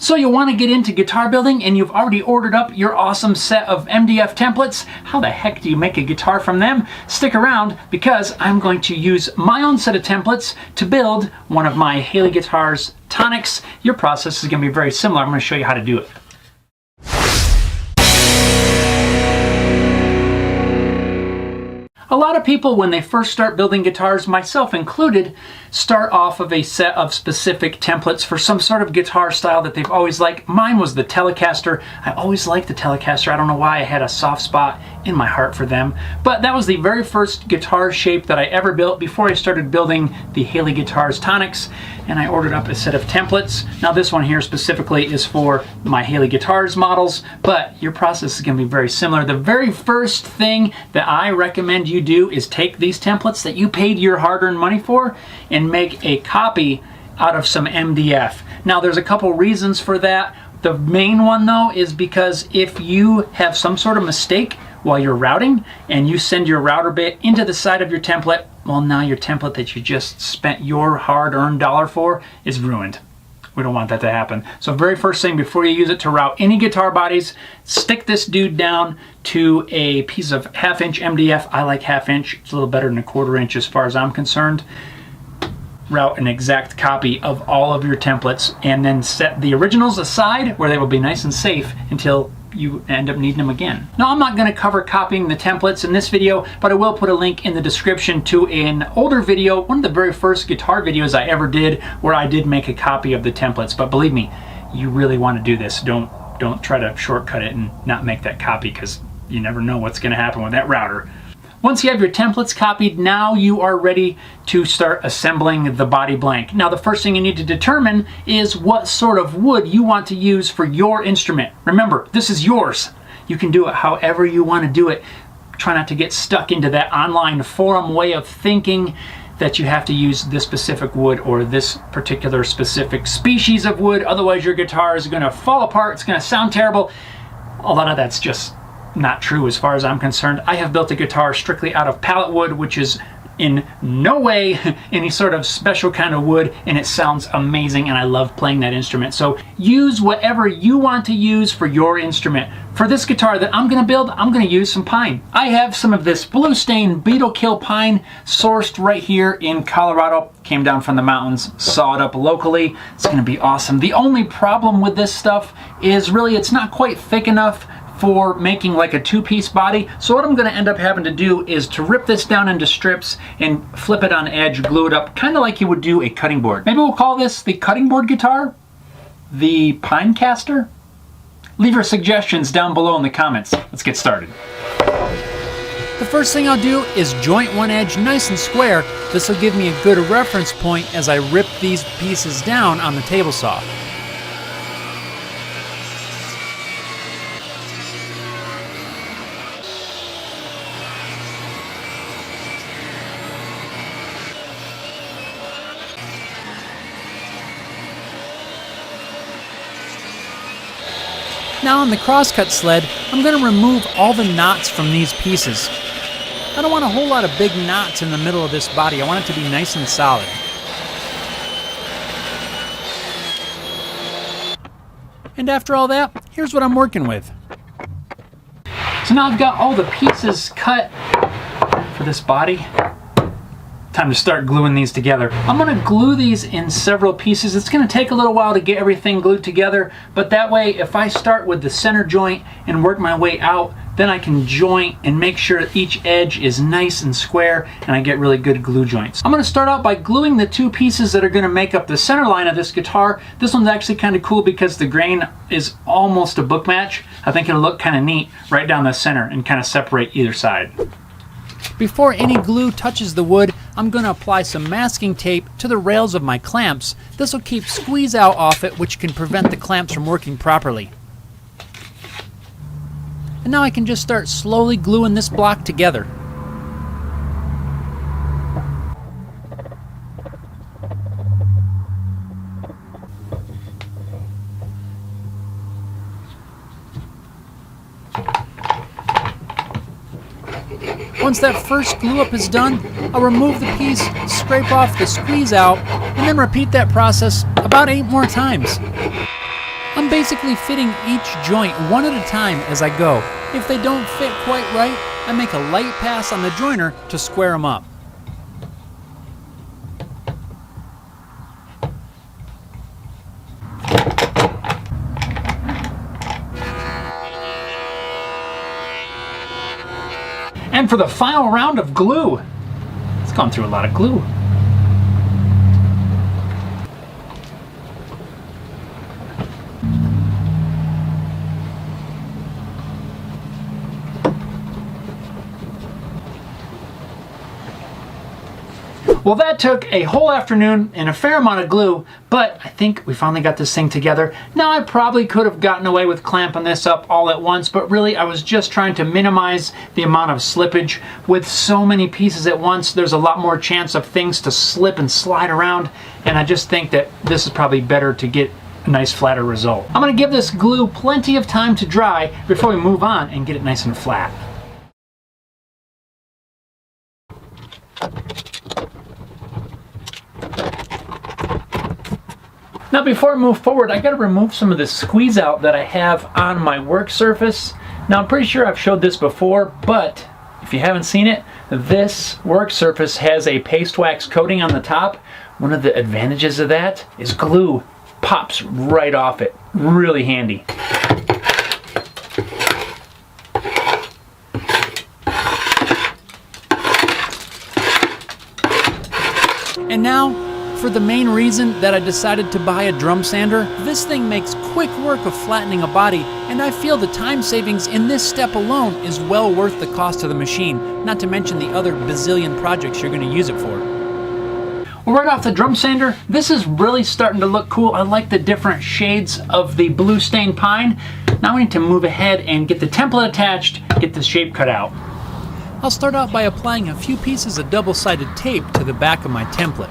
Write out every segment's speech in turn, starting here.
So you want to get into guitar building and you've already ordered up your awesome set of MDF templates. How the heck do you make a guitar from them? Stick around because I'm going to use my own set of templates to build one of my Haley guitars tonics. Your process is going to be very similar. I'm going to show you how to do it. A lot of people, when they first start building guitars, myself included, start off of a set of specific templates for some sort of guitar style that they've always liked. Mine was the Telecaster. I always liked the Telecaster. I don't know why I had a soft spot in my heart for them. But that was the very first guitar shape that I ever built before I started building the Haley Guitars Tonics. And I ordered up a set of templates. Now this one here specifically is for my Haley Guitars models, but your process is going to be very similar. The very first thing that I recommend you do is take these templates that you paid your hard-earned money for and make a copy out of some MDF. Now there's a couple reasons for that. The main one though is because if you have some sort of mistake while you're routing and you send your router bit into the side of your template, well, now your template that you just spent your hard-earned dollar for is ruined. We don't want that to happen. So very first thing, before you use it to route any guitar bodies, stick this dude down to a piece of 1/2 inch MDF. I like 1/2 inch. It's a little better than 1/4 inch as far as I'm concerned. Route an exact copy of all of your templates and then set the originals aside where they will be nice and safe until you end up needing them again. Now I'm not going to cover copying the templates in this video, but I will put a link in the description to an older video, one of the very first guitar videos I ever did, where I did make a copy of the templates. But believe me, you really want to do this. Don't try to shortcut it and not make that copy, because you never know what's going to happen with that router. Once you have your templates copied, now you are ready to start assembling the body blank. Now the first thing you need to determine is what sort of wood you want to use for your instrument. Remember, this is yours. You can do it however you want to do it. Try not to get stuck into that online forum way of thinking that you have to use this specific wood or this particular specific species of wood. Otherwise your guitar is going to fall apart. It's going to sound terrible. A lot of that's just not true as far as I'm concerned. I have built a guitar strictly out of pallet wood, which is in no way any sort of special kind of wood, and it sounds amazing and I love playing that instrument. So use whatever you want to use for your instrument. For this guitar that I'm going to build, I'm going to use some pine. I have some of this blue stain Beetle kill pine sourced right here in Colorado. Came down from the mountains, saw it up locally. It's going to be awesome. The only problem with this stuff is really it's not quite thick enough for making like a two-piece body. So what I'm going to end up having to do is to rip this down into strips and flip it on edge, glue it up, kind of like you would do a cutting board. Maybe we'll call this the cutting board guitar, the pine caster. Leave your suggestions down below in the comments. Let's get started. The first thing I'll do is joint one edge nice and square. This will give me a good reference point as I rip these pieces down on the table saw. Now on the crosscut sled, I'm going to remove all the knots from these pieces. I don't want a whole lot of big knots in the middle of this body. I want it to be nice and solid. And after all that, here's what I'm working with. So now I've got all the pieces cut for this body. Time to start gluing these together. I'm going to glue these in several pieces. It's going to take a little while to get everything glued together, but that way if I start with the center joint and work my way out, then I can joint and make sure each edge is nice and square and I get really good glue joints. I'm going to start out by gluing the two pieces that are going to make up the center line of this guitar. This one's actually kind of cool because the grain is almost a book match. I think it'll look kind of neat right down the center and kind of separate either side. Before any glue touches the wood, I'm going to apply some masking tape to the rails of my clamps. This will keep squeeze out off it, which can prevent the clamps from working properly. And now I can just start slowly gluing this block together. Once that first glue up is done, I'll remove the piece, scrape off the squeeze out, and then repeat that process about 8 more times. I'm I'm basically fitting each joint one at a time as I go. If they don't fit quite right, I make a light pass on the joiner to square them up. And for the final round of glue, it's gone through a lot of glue. Well, that took a whole afternoon and a fair amount of glue, but I think we finally got this thing together. Now, I probably could have gotten away with clamping this up all at once, but really I was just trying to minimize the amount of slippage. With so many pieces at once, there's a lot more chance of things to slip and slide around, and I just think that this is probably better to get a nice flatter result. I'm going to give this glue plenty of time to dry before we move on and get it nice and flat. Now before I move forward, I got to remove some of the squeeze out that I have on my work surface. Now I'm pretty sure I've showed this before, but if you haven't seen it, this work surface has a paste wax coating on the top. One of the advantages of that is glue pops right off it. Really handy. And now, for the main reason that I decided to buy a drum sander, this thing makes quick work of flattening a body, and I feel the time savings in this step alone is well worth the cost of the machine, not to mention the other bazillion projects you're going to use it for. Well, right off the drum sander, this is really starting to look cool. I like the different shades of the blue stained pine. Now we need to move ahead and get the template attached, get the shape cut out. I'll start out by applying a few pieces of double-sided tape to the back of my template.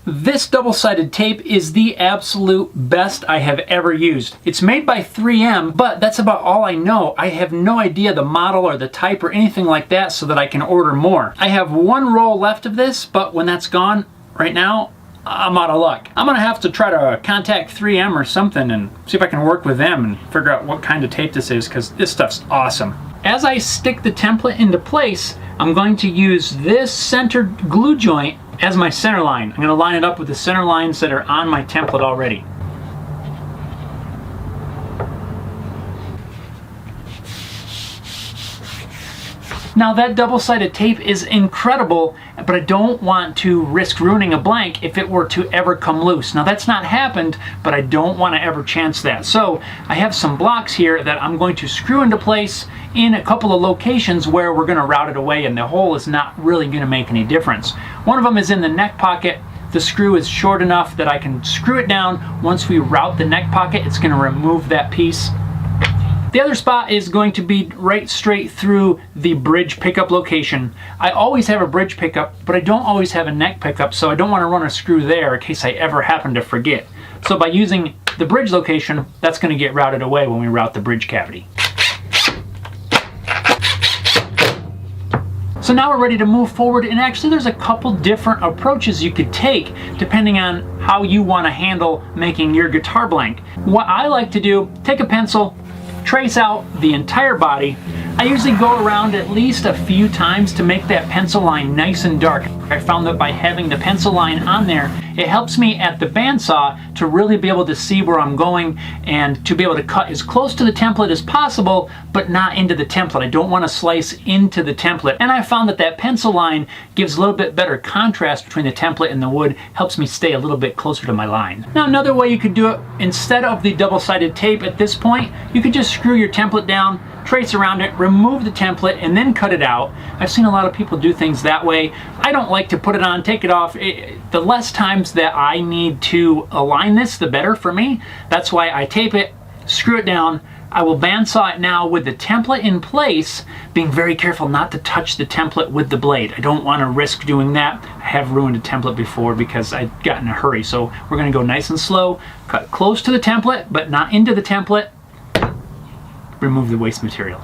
This double-sided tape is the absolute best I have ever used. It's made by 3M, but that's about all I know. I have no idea the model or the type or anything like that so that I can order more. I have one roll left of this, but when that's gone, right now, I'm out of luck. I'm gonna have to try to contact 3M or something and see if I can work with them and figure out what kind of tape this is, because this stuff's awesome. As I stick the template into place, I'm going to use this centered glue joint as my center line. I'm going to line it up with the center lines that are on my template already. Now that double-sided tape is incredible, but I don't want to risk ruining a blank if it were to ever come loose. Now that's not happened, but I don't want to ever chance that. So I have some blocks here that I'm going to screw into place in a couple of locations where we're going to route it away and the hole is not really going to make any difference. One of them is in the neck pocket. The screw is short enough that I can screw it down. Once we route the neck pocket, it's going to remove that piece. The other spot is going to be right straight through the bridge pickup location. I always have a bridge pickup, but I don't always have a neck pickup, so I don't want to run a screw there in case I ever happen to forget. So by using the bridge location, that's going to get routed away when we route the bridge cavity. So now we're ready to move forward, and actually there's a couple different approaches you could take depending on how you want to handle making your guitar blank. What I like to do, take a pencil, trace out the entire body. I usually go around at least a few times to make that pencil line nice and dark. I found that by having the pencil line on there, it helps me at the bandsaw to really be able to see where I'm going and to be able to cut as close to the template as possible, but not into the template. I don't want to slice into the template. And I found that that pencil line gives a little bit better contrast between the template and the wood, helps me stay a little bit closer to my line. Now another way you could do it, instead of the double-sided tape at this point, you could just screw your template down, trace around it, remove the template, and then cut it out. I've seen a lot of people do things that way. I don't like to put it on, take it off. The less times that I need to align this, the better for me. That's why I tape it, screw it down. I will bandsaw it now with the template in place, being very careful not to touch the template with the blade. I don't want to risk doing that. I have ruined a template before because I got in a hurry. So we're going to go nice and slow, cut close to the template, but not into the template. Remove the waste material.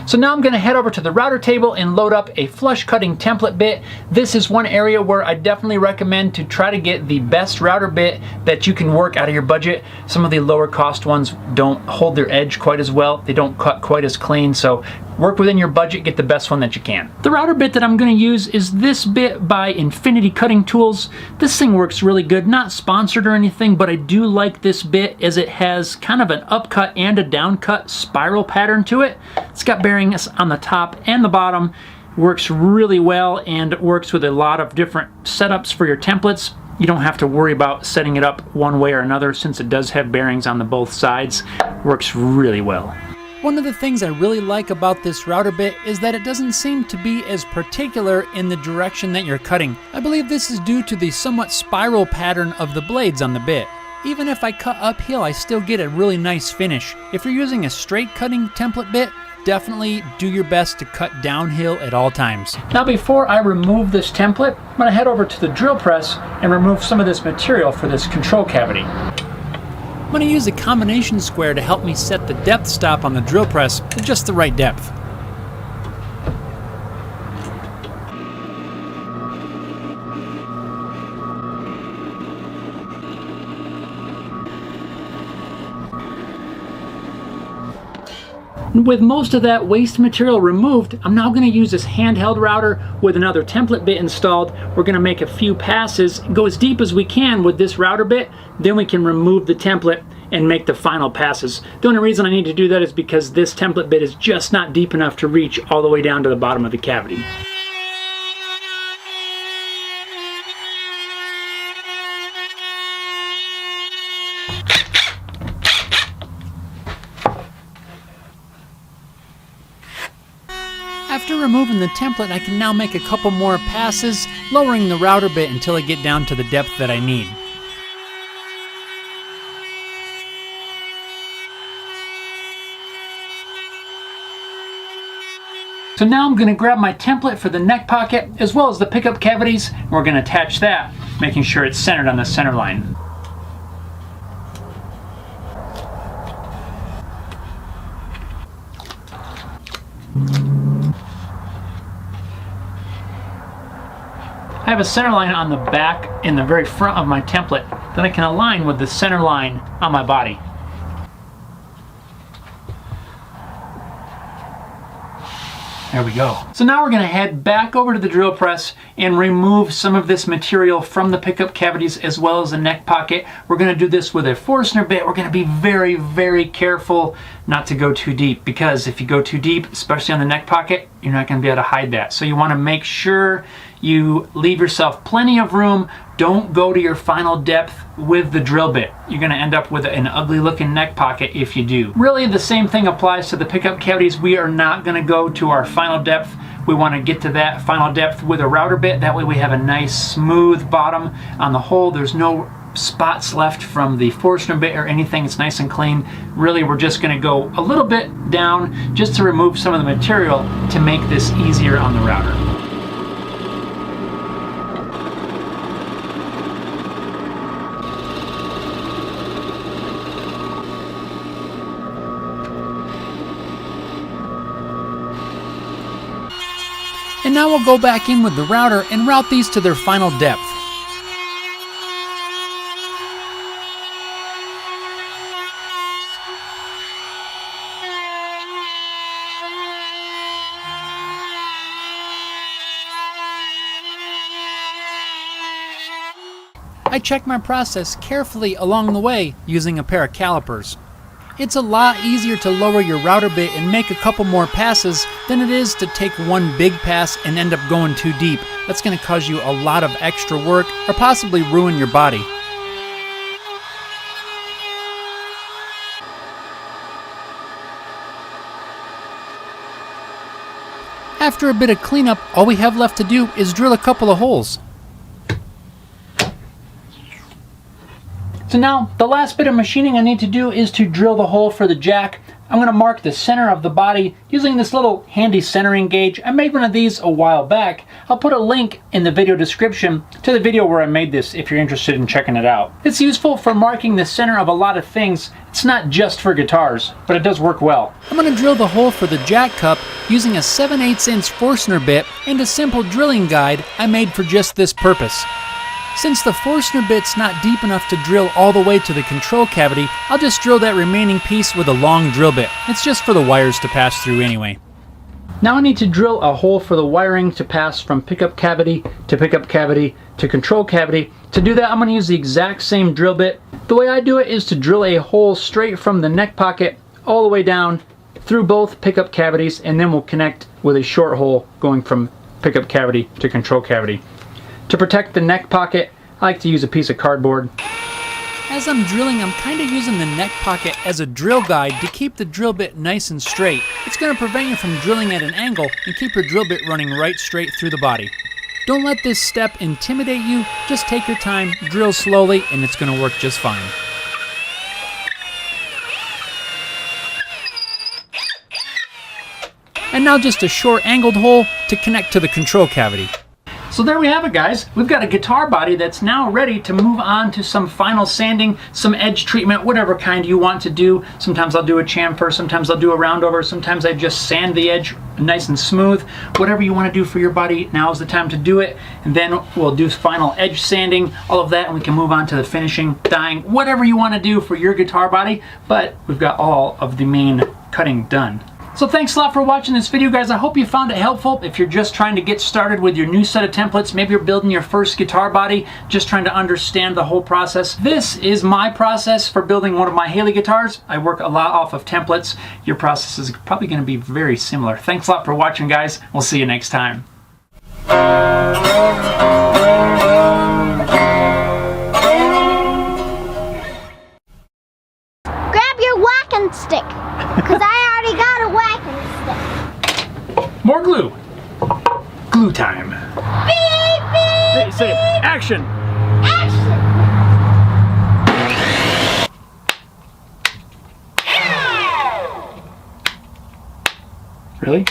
So now I'm going to head over to the router table and load up a flush cutting template bit. This is one area where I definitely recommend to try to get the best router bit that you can work out of your budget. Some of the lower cost ones don't hold their edge quite as well. They don't cut quite as clean, so work within your budget, get the best one that you can. The router bit that I'm going to use is this bit by Infinity Cutting Tools. This thing works really good, not sponsored or anything, but I do like this bit as it has kind of an upcut and a downcut spiral pattern to it. It's got bearings on the top and the bottom. Works really well and works with a lot of different setups for your templates. You don't have to worry about setting it up one way or another since it does have bearings on the both sides. Works really well. One of the things I really like about this router bit is that it doesn't seem to be as particular in the direction that you're cutting. I believe this is due to the somewhat spiral pattern of the blades on the bit. Even if I cut uphill, I still get a really nice finish. If you're using a straight cutting template bit, definitely do your best to cut downhill at all times. Now before I remove this template, I'm going to head over to the drill press and remove some of this material for this control cavity. I'm going to use a combination square to help me set the depth stop on the drill press to just the right depth. With most of that waste material removed, I'm now going to use this handheld router with another template bit installed. We're going to make a few passes, go as deep as we can with this router bit, then we can remove the template and make the final passes. The only reason I need to do that is because this template bit is just not deep enough to reach all the way down to the bottom of the cavity. After removing the template, I can now make a couple more passes, lowering the router bit until I get down to the depth that I need. So now I'm going to grab my template for the neck pocket as well as the pickup cavities, and we're going to attach that, making sure it's centered on the center line. I have a center line on the back in the very front of my template that I can align with the center line on my body. There we go. So now we're going to head back over to the drill press and remove some of this material from the pickup cavities as well as the neck pocket. We're going to do this with a Forstner bit. We're going to be very, very careful not to go too deep, because if you go too deep, especially on the neck pocket, you're not going to be able to hide that. So you want to make sure you leave yourself plenty of room. Don't go to your final depth with the drill bit. You're going to end up with an ugly looking neck pocket if you do. Really, the same thing applies to the pickup cavities. We are not going to go to our final depth. We want to get to that final depth with a router bit. That way we have a nice smooth bottom on the hole. There's no spots left from the Forstner bit or anything. It's nice and clean. Really, we're just going to go a little bit down just to remove some of the material to make this easier on the router. And now we'll go back in with the router and route these to their final depth. I check my process carefully along the way using a pair of calipers. It's a lot easier to lower your router bit and make a couple more passes than it is to take one big pass and end up going too deep. That's going to cause you a lot of extra work or possibly ruin your body. After a bit of cleanup, all we have left to do is drill a couple of holes. So now, the last bit of machining I need to do is to drill the hole for the jack. I'm going to mark the center of the body using this little handy centering gauge. I made one of these a while back. I'll put a link in the video description to the video where I made this if you're interested in checking it out. It's useful for marking the center of a lot of things. It's not just for guitars, but it does work well. I'm going to drill the hole for the jack cup using a 7/8" Forstner bit and a simple drilling guide I made for just this purpose. Since the Forstner bit's not deep enough to drill all the way to the control cavity, I'll just drill that remaining piece with a long drill bit. It's just for the wires to pass through anyway. Now I need to drill a hole for the wiring to pass from pickup cavity to pickup cavity to control cavity. To do that, I'm going to use the exact same drill bit. The way I do it is to drill a hole straight from the neck pocket all the way down through both pickup cavities, and then we'll connect with a short hole going from pickup cavity to control cavity. To protect the neck pocket, I like to use a piece of cardboard. As I'm drilling, I'm kind of using the neck pocket as a drill guide to keep the drill bit nice and straight. It's going to prevent you from drilling at an angle and keep your drill bit running right straight through the body. Don't let this step intimidate you. Just take your time, drill slowly, and it's going to work just fine. And now just a short angled hole to connect to the control cavity. So there we have it, guys. We've got a guitar body that's now ready to move on to some final sanding, some edge treatment, whatever kind you want to do. Sometimes I'll do a chamfer, sometimes I'll do a roundover, sometimes I just sand the edge nice and smooth. Whatever you want to do for your body, now is the time to do it. And then we'll do final edge sanding, all of that, and we can move on to the finishing, dyeing, whatever you want to do for your guitar body. But we've got all of the main cutting done. So thanks a lot for watching this video, guys. I hope you found it helpful. If you're just trying to get started with your new set of templates, maybe you're building your first guitar body, just trying to understand the whole process. This is my process for building one of my Haley guitars. I work a lot off of templates. Your process is probably going to be very similar. Thanks a lot for watching, guys. We'll see you next time. Grab your whacking stick, because I already got a whacking stick. More glue. Glue time. Beep, beep, Say it. Action. action. Really?